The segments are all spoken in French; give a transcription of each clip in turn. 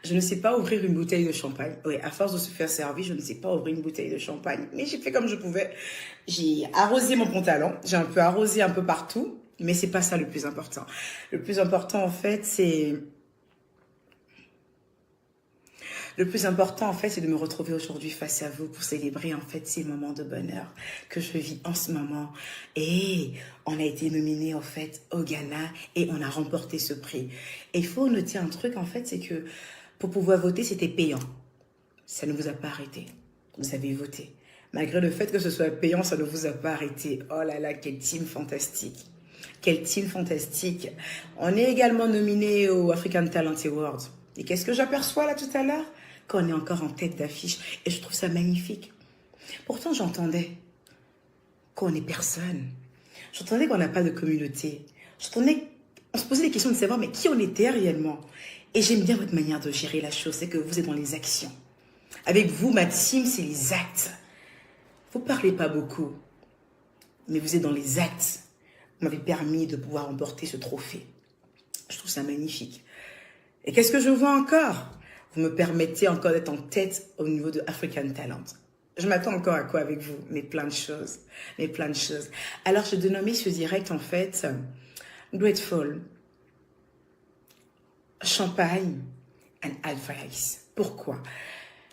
Je ne sais pas ouvrir une bouteille de champagne. Oui, à force de se faire servir, je ne sais pas ouvrir une bouteille de champagne. Mais j'ai fait comme je pouvais. J'ai arrosé mon pantalon. J'ai un peu arrosé un peu partout. Mais c'est pas ça le plus important. Le plus important, en fait, c'est... Le plus important, en fait, c'est de me retrouver aujourd'hui face à vous pour célébrer, en fait, ces moments de bonheur que je vis en ce moment. Et on a été nominé, en fait, au Ghana et on a remporté ce prix. Et il faut noter un truc, en fait, c'est que pour pouvoir voter, c'était payant. Ça ne vous a pas arrêté. Vous avez voté. Malgré le fait que ce soit payant, ça ne vous a pas arrêté. Oh là là, quel team fantastique. Quel team fantastique. On est également nominé au African Talent Award. Et qu'est-ce que j'aperçois là tout à l'heure? Qu'on est encore en tête d'affiche. Et je trouve ça magnifique. Pourtant, j'entendais qu'on n'est personne. J'entendais qu'on n'a pas de communauté. J'entendais, on se posait des questions de savoir, mais qui on était réellement? Et j'aime bien votre manière de gérer la chose, c'est que vous êtes dans les actions. Avec vous, ma team, c'est les actes. Vous ne parlez pas beaucoup, mais vous êtes dans les actes. Vous m'avez permis de pouvoir emporter ce trophée. Je trouve ça magnifique. Et qu'est-ce que je vois encore? Vous me permettez encore d'être en tête au niveau de African Talent. Je m'attends encore à quoi avec vous? Mais plein de choses. Mais plein de choses. Alors, je dénommais ce direct, en fait, Grateful, Champagne and Advice. Pourquoi?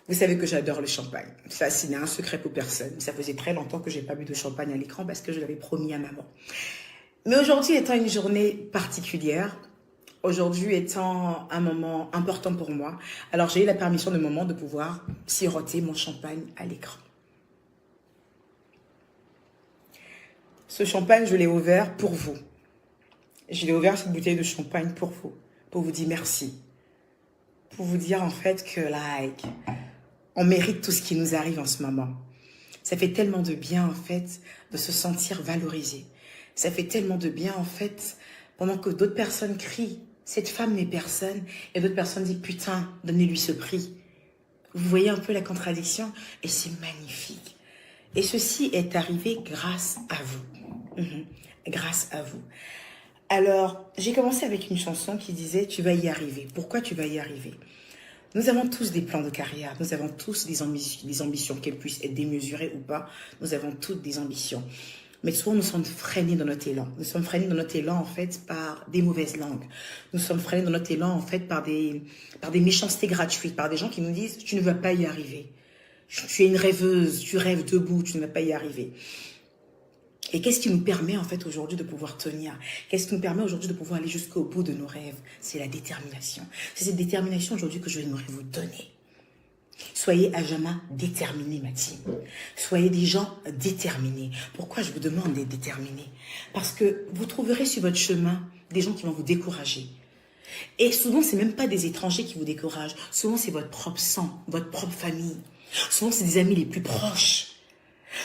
Vous savez que j'adore le champagne. Ça, ce n'est un secret pour personne. Ça faisait très longtemps que je n'ai pas bu de champagne à l'écran parce que je l'avais promis à maman. Mais aujourd'hui étant une journée particulière, aujourd'hui étant un moment important pour moi, alors j'ai eu la permission de maman de pouvoir siroter mon champagne à l'écran. Ce champagne, je l'ai ouvert pour vous. Je l'ai ouvert, cette bouteille de champagne, pour vous dire merci. Pour vous dire en fait que, on mérite tout ce qui nous arrive en ce moment. Ça fait tellement de bien, en fait, de se sentir valorisé. Ça fait tellement de bien, en fait, pendant que d'autres personnes crient, cette femme n'est personne, et d'autres personnes disent, putain, donnez-lui ce prix. Vous voyez un peu la contradiction? Et c'est magnifique. Et ceci est arrivé grâce à vous. Grâce à vous. Alors, j'ai commencé avec une chanson qui disait, tu vas y arriver. Pourquoi tu vas y arriver? Nous avons tous des plans de carrière, nous avons tous des ambitions, qu'elles puissent être démesurées ou pas, nous avons toutes des ambitions. Mais souvent, nous sommes freinés dans notre élan. Nous sommes freinés dans notre élan, en fait, par des mauvaises langues. Nous sommes freinés dans notre élan, en fait, par des méchancetés gratuites, par des gens qui nous disent, tu ne vas pas y arriver. Tu es une rêveuse, tu rêves debout, tu ne vas pas y arriver. Et qu'est-ce qui nous permet, en fait, aujourd'hui de pouvoir tenir? Qu'est-ce qui nous permet aujourd'hui de pouvoir aller jusqu'au bout de nos rêves? C'est la détermination. C'est cette détermination aujourd'hui que je voudrais vous donner. Soyez à jamais déterminés, ma team. Soyez des gens déterminés. Pourquoi je vous demande d'être déterminés? Parce que vous trouverez sur votre chemin des gens qui vont vous décourager. Et souvent, ce n'est même pas des étrangers qui vous découragent. Souvent, c'est votre propre sang, votre propre famille. Souvent, c'est des amis les plus proches.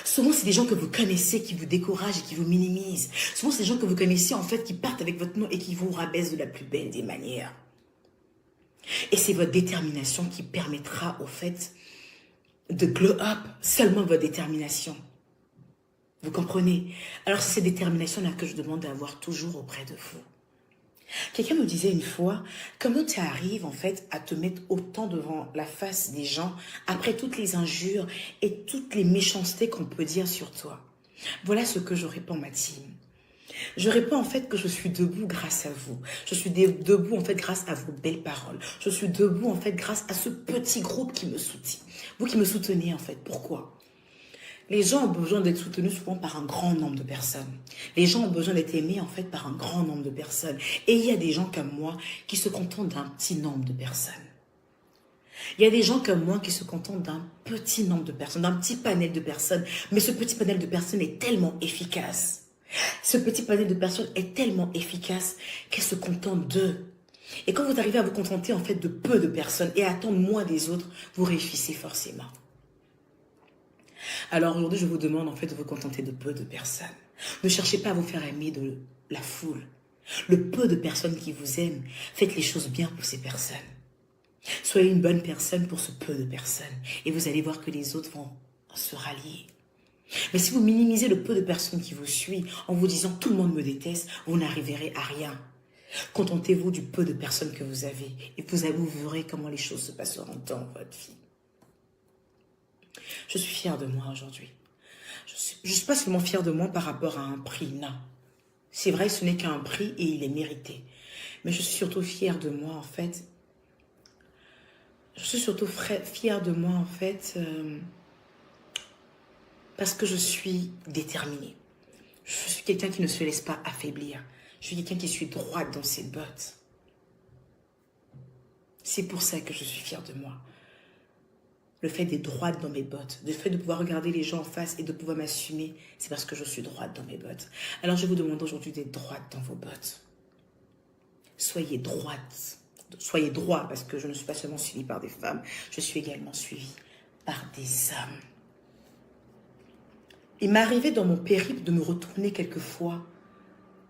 Souvent, c'est des gens que vous connaissez qui vous découragent et qui vous minimisent. Souvent, c'est des gens que vous connaissez, en fait, qui partent avec votre nom et qui vous rabaissent de la plus belle des manières. Et c'est votre détermination qui permettra, au fait, de glow up. Seulement votre détermination. Vous comprenez? Alors, c'est cette détermination-là que je demande d'avoir toujours auprès de vous. Quelqu'un me disait une fois, comment tu arrives en fait à te mettre autant devant la face des gens après toutes les injures et toutes les méchancetés qu'on peut dire sur toi? Voilà ce que je réponds, ma team. Je réponds en fait que je suis debout grâce à vous. Je suis debout en fait grâce à vos belles paroles. Je suis debout en fait grâce à ce petit groupe qui me soutient. Vous qui me soutenez en fait. Pourquoi? Les gens ont besoin d'être soutenus souvent par un grand nombre de personnes. Les gens ont besoin d'être aimés en fait par un grand nombre de personnes. Et il y a des gens comme moi qui se contentent d'un petit nombre de personnes. Il y a des gens comme moi qui se contentent d'un petit nombre de personnes, d'un petit panel de personnes. Mais ce petit panel de personnes est tellement efficace. Ce petit panel de personnes est tellement efficace qu'elles se contentent d'eux. Et quand vous arrivez à vous contenter en fait de peu de personnes et à attendre moins des autres, vous réussissez forcément. Alors aujourd'hui, je vous demande en fait de vous contenter de peu de personnes. Ne cherchez pas à vous faire aimer de la foule. Le peu de personnes qui vous aiment, faites les choses bien pour ces personnes. Soyez une bonne personne pour ce peu de personnes. Et vous allez voir que les autres vont se rallier. Mais si vous minimisez le peu de personnes qui vous suivent en vous disant tout le monde me déteste, vous n'arriverez à rien. Contentez-vous du peu de personnes que vous avez et vous verrez comment les choses se passeront dans votre vie. Je suis fière de moi aujourd'hui. Je suis pas seulement fière de moi par rapport à un prix, non. C'est vrai, ce n'est qu'un prix et il est mérité. Mais je suis surtout fière de moi, en fait. Je suis surtout fière de moi, en fait, parce que je suis déterminée. Je suis quelqu'un qui ne se laisse pas affaiblir. Je suis quelqu'un qui suis droite dans ses bottes. C'est pour ça que je suis fière de moi. Le fait d'être droite dans mes bottes, le fait de pouvoir regarder les gens en face et de pouvoir m'assumer, c'est parce que je suis droite dans mes bottes. Alors je vous demande aujourd'hui d'être droite dans vos bottes. Soyez droite. Soyez droit, parce que je ne suis pas seulement suivie par des femmes, je suis également suivie par des hommes. Il m'est arrivé dans mon périple de me retourner quelquefois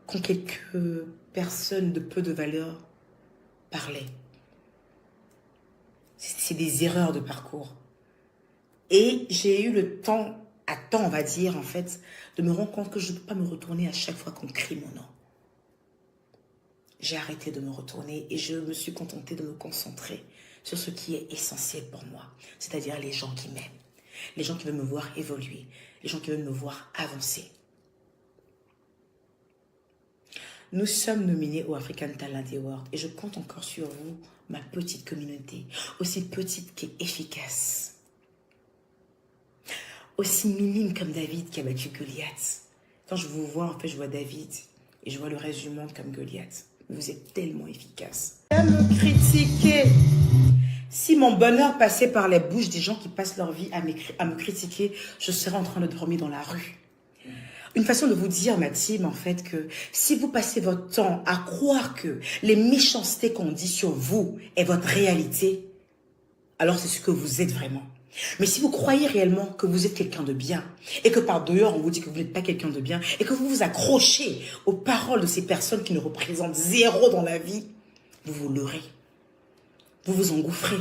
quand quelques personnes de peu de valeur parlaient. C'est des erreurs de parcours. Et j'ai eu le temps, on va dire, en fait, de me rendre compte que je ne peux pas me retourner à chaque fois qu'on crie mon nom. J'ai arrêté de me retourner et je me suis contentée de me concentrer sur ce qui est essentiel pour moi, c'est-à-dire les gens qui m'aiment, les gens qui veulent me voir évoluer, les gens qui veulent me voir avancer. Nous sommes nominés au African Talent Award et je compte encore sur vous, ma petite communauté, aussi petite qu'efficace. Aussi minime comme David qui a battu Goliath. Quand je vous vois, en fait, je vois David et je vois le reste du monde comme Goliath. Vous êtes tellement efficace. À me critiquer. Si mon bonheur passait par les bouches des gens qui passent leur vie à me critiquer, je serais en train de dormir dans la rue. Une façon de vous dire, ma team, en fait, que si vous passez votre temps à croire que les méchancetés qu'on dit sur vous est votre réalité, alors c'est ce que vous êtes vraiment. Mais si vous croyez réellement que vous êtes quelqu'un de bien et que par dehors on vous dit que vous n'êtes pas quelqu'un de bien et que vous vous accrochez aux paroles de ces personnes qui ne représentent zéro dans la vie, vous vous leurrez, vous vous engouffrez.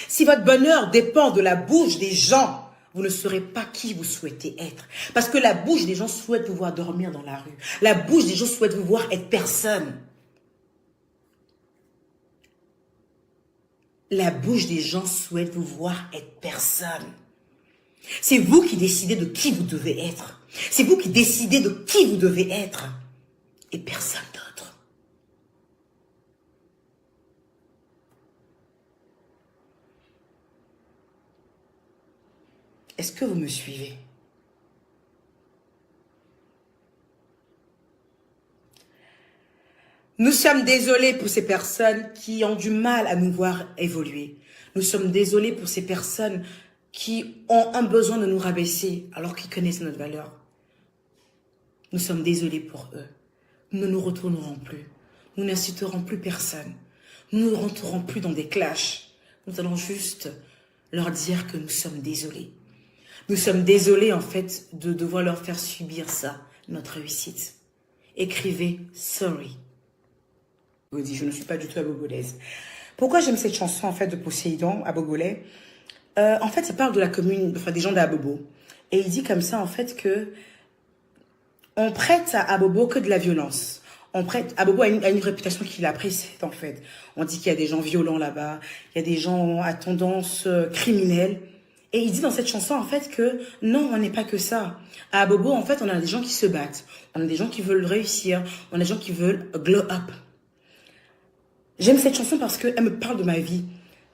Si votre bonheur dépend de la bouche des gens, vous ne serez pas qui vous souhaitez être. Parce que la bouche des gens souhaite vous voir dormir dans la rue. La bouche des gens souhaite vous voir être personne. La bouche des gens souhaite vous voir être personne. C'est vous qui décidez de qui vous devez être. C'est vous qui décidez de qui vous devez être. Et personne d'autre. Est-ce que vous me suivez? Nous sommes désolés pour ces personnes qui ont du mal à nous voir évoluer. Nous sommes désolés pour ces personnes qui ont un besoin de nous rabaisser alors qu'ils connaissent notre valeur. Nous sommes désolés pour eux. Nous ne nous retournerons plus. Nous n'insulterons plus personne. Nous ne rentrerons plus dans des clashs. Nous allons juste leur dire que nous sommes désolés. Nous sommes désolés en fait de devoir leur faire subir ça, notre réussite. Écrivez « sorry ». Je ne suis pas du tout abogolaise. Pourquoi j'aime cette chanson en fait de Poséidon, abogolais? En fait, ça parle de la commune, enfin des gens d'Abobo. Et il dit comme ça en fait que on prête à Abobo que de la violence. Abobo a une réputation qui la précède en fait. On dit qu'il y a des gens violents là-bas, il y a des gens à tendance criminelle. Et il dit dans cette chanson en fait que non, on n'est pas que ça. À Abobo en fait, on a des gens qui se battent, on a des gens qui veulent réussir, on a des gens qui veulent glow up. J'aime cette chanson parce qu'elle me parle de ma vie.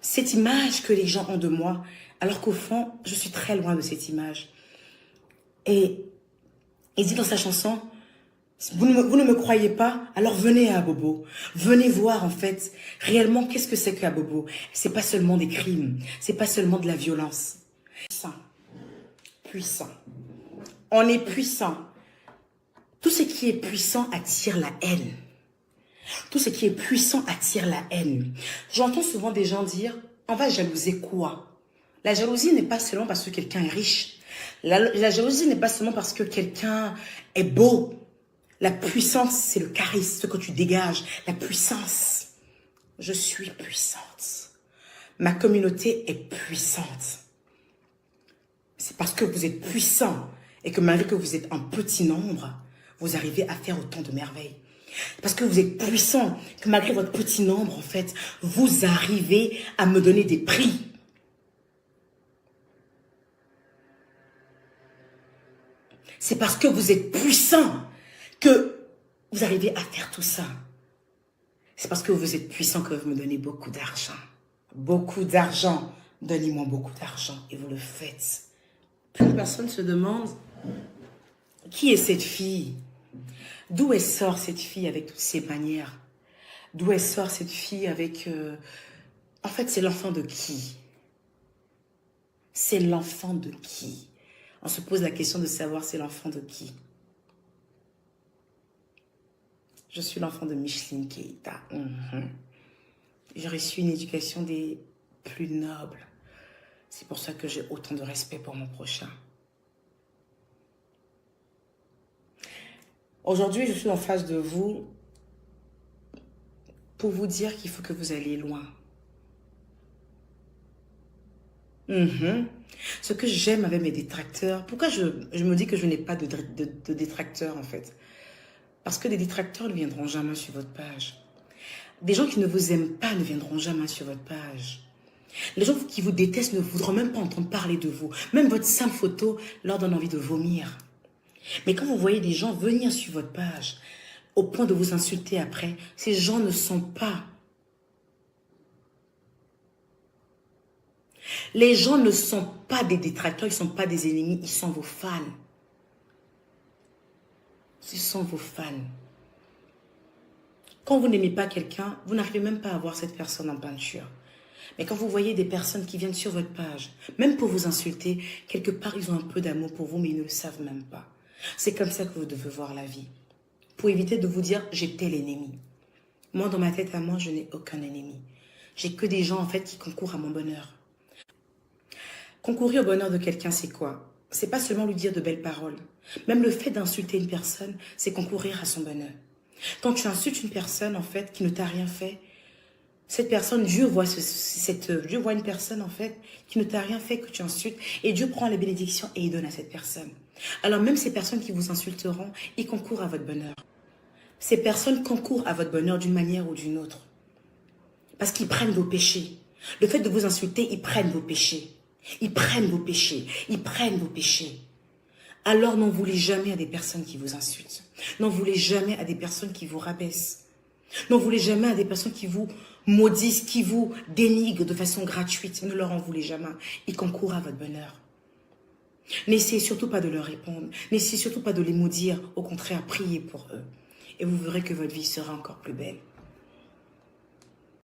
Cette image que les gens ont de moi, alors qu'au fond, je suis très loin de cette image. Et il dit dans sa chanson, vous ne me croyez pas, alors venez à Abobo. Venez voir en fait, réellement, qu'est-ce que c'est qu'Abobo? C'est pas seulement des crimes, c'est pas seulement de la violence. Puissant. Puissant. On est puissant. Tout ce qui est puissant attire la haine. Tout ce qui est puissant attire la haine. J'entends souvent des gens dire, on va jalouser quoi? La jalousie n'est pas seulement parce que quelqu'un est riche. La jalousie n'est pas seulement parce que quelqu'un est beau. La puissance, c'est le charisme, ce que tu dégages. La puissance. Je suis puissante. Ma communauté est puissante. C'est parce que vous êtes puissant et que malgré que vous êtes un petit nombre, vous arrivez à faire autant de merveilles. Parce que vous êtes puissant, que malgré votre petit nombre, en fait, vous arrivez à me donner des prix. C'est parce que vous êtes puissant que vous arrivez à faire tout ça. C'est parce que vous êtes puissant que vous me donnez beaucoup d'argent. Beaucoup d'argent. Donnez-moi beaucoup d'argent et vous le faites. Puis une personne se demande, qui est cette fille? D'où elle sort cette fille avec toutes ces manières? D'où elle sort cette fille avec... En fait, c'est l'enfant de qui? C'est l'enfant de qui? On se pose la question de savoir c'est l'enfant de qui. Je suis l'enfant de Micheline Keita. J'ai reçu une éducation des plus nobles. C'est pour ça que j'ai autant de respect pour mon prochain. Aujourd'hui, je suis en face de vous pour vous dire qu'il faut que vous alliez loin. Ce que j'aime avec mes détracteurs, pourquoi je me dis que je n'ai pas de détracteurs en fait? Parce que des détracteurs ne viendront jamais sur votre page. Des gens qui ne vous aiment pas ne viendront jamais sur votre page. Les gens qui vous détestent ne voudront même pas entendre parler de vous. Même votre simple photo leur donne envie de vomir. Mais quand vous voyez des gens venir sur votre page, au point de vous insulter après, ces gens ne sont pas... Les gens ne sont pas des détracteurs, ils ne sont pas des ennemis, ils sont vos fans. Ce sont vos fans. Quand vous n'aimez pas quelqu'un, vous n'arrivez même pas à voir cette personne en peinture. Mais quand vous voyez des personnes qui viennent sur votre page, même pour vous insulter, quelque part ils ont un peu d'amour pour vous, mais ils ne le savent même pas. C'est comme ça que vous devez voir la vie. Pour éviter de vous dire, j'ai tel ennemi. Moi, dans ma tête à moi, je n'ai aucun ennemi. J'ai que des gens en fait qui concourent à mon bonheur. Concourir au bonheur de quelqu'un, c'est quoi? C'est pas seulement lui dire de belles paroles. Même le fait d'insulter une personne, c'est concourir à son bonheur. Quand tu insultes une personne, en fait, qui ne t'a rien fait, cette personne, Dieu voit une personne, en fait, qui ne t'a rien fait, que tu insultes, et Dieu prend les bénédictions et il donne à cette personne. Alors même ces personnes qui vous insulteront, ils concourent à votre bonheur. Ces personnes concourent à votre bonheur d'une manière ou d'une autre. Parce qu'ils prennent vos péchés. Le fait de vous insulter, ils prennent vos péchés. Ils prennent vos péchés. Ils prennent vos péchés. Alors n'en voulez jamais à des personnes qui vous insultent. N'en voulez jamais à des personnes qui vous rabaissent. N'en voulez jamais à des personnes qui vous maudissent, qui vous dénigrent de façon gratuite. Ne leur en voulez jamais. Ils concourent à votre bonheur. N'essayez surtout pas de leur répondre. N'essayez surtout pas de les maudire. Au contraire, priez pour eux. Et vous verrez que votre vie sera encore plus belle.